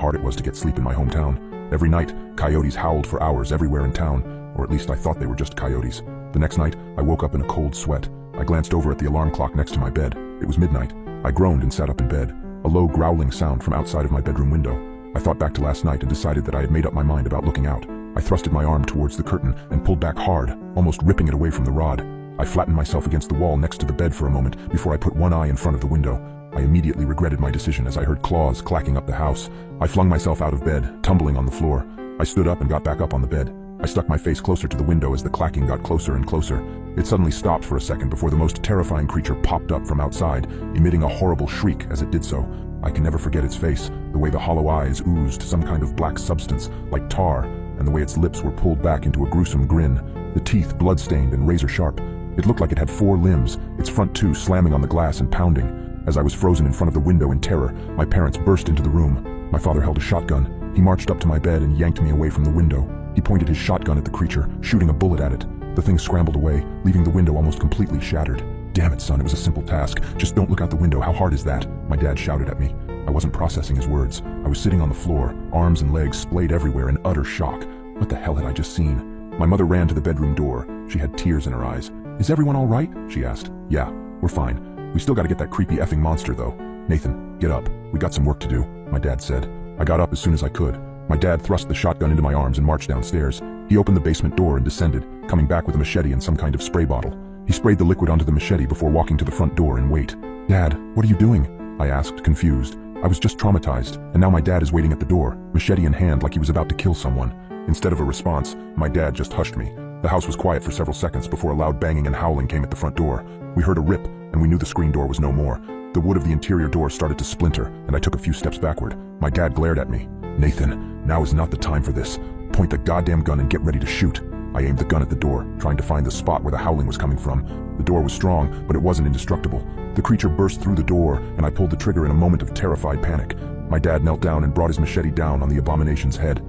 hard it was to get sleep in my hometown. Every night, coyotes howled for hours everywhere in town, or at least I thought they were just coyotes. The next night, I woke up in a cold sweat. I glanced over at the alarm clock next to my bed. It was midnight. I groaned and sat up in bed. A low growling sound from outside of my bedroom window. I thought back to last night and decided that I had made up my mind about looking out. I thrusted my arm towards the curtain and pulled back hard, almost ripping it away from the rod. I flattened myself against the wall next to the bed for a moment before I put one eye in front of the window. I immediately regretted my decision as I heard claws clacking up the house. I flung myself out of bed, tumbling on the floor. I stood up and got back up on the bed. I stuck my face closer to the window as the clacking got closer and closer. It suddenly stopped for a second before the most terrifying creature popped up from outside, emitting a horrible shriek as it did so. I can never forget its face, the way the hollow eyes oozed some kind of black substance, like tar, and the way its lips were pulled back into a gruesome grin, the teeth blood-stained and razor-sharp. It looked like it had 4 limbs, its front 2 slamming on the glass and pounding. As I was frozen in front of the window in terror, my parents burst into the room. My father held a shotgun. He marched up to my bed and yanked me away from the window. He pointed his shotgun at the creature, shooting a bullet at it. The thing scrambled away, leaving the window almost completely shattered. "Damn it, son, it was a simple task. Just don't look out the window. How hard is that?" My dad shouted at me. I wasn't processing his words. I was sitting on the floor, arms and legs splayed everywhere in utter shock. What the hell had I just seen? My mother ran to the bedroom door. She had tears in her eyes. "Is everyone all right?" she asked. "Yeah, we're fine. We still gotta get that creepy effing monster, though." "Nathan, get up. We got some work to do," my dad said. I got up as soon as I could. My dad thrust the shotgun into my arms and marched downstairs. He opened the basement door and descended, coming back with a machete and some kind of spray bottle. He sprayed the liquid onto the machete before walking to the front door and wait. "Dad, what are you doing?" I asked, confused. I was just traumatized, and now my dad is waiting at the door, machete in hand like he was about to kill someone. Instead of a response, my dad just hushed me. The house was quiet for several seconds before a loud banging and howling came at the front door. We heard a rip, and we knew the screen door was no more. The wood of the interior door started to splinter, and I took a few steps backward. My dad glared at me. "Nathan, now is not the time for this. Point the goddamn gun and get ready to shoot." I aimed the gun at the door, trying to find the spot where the howling was coming from. The door was strong, but it wasn't indestructible. The creature burst through the door, and I pulled the trigger in a moment of terrified panic. My dad knelt down and brought his machete down on the abomination's head.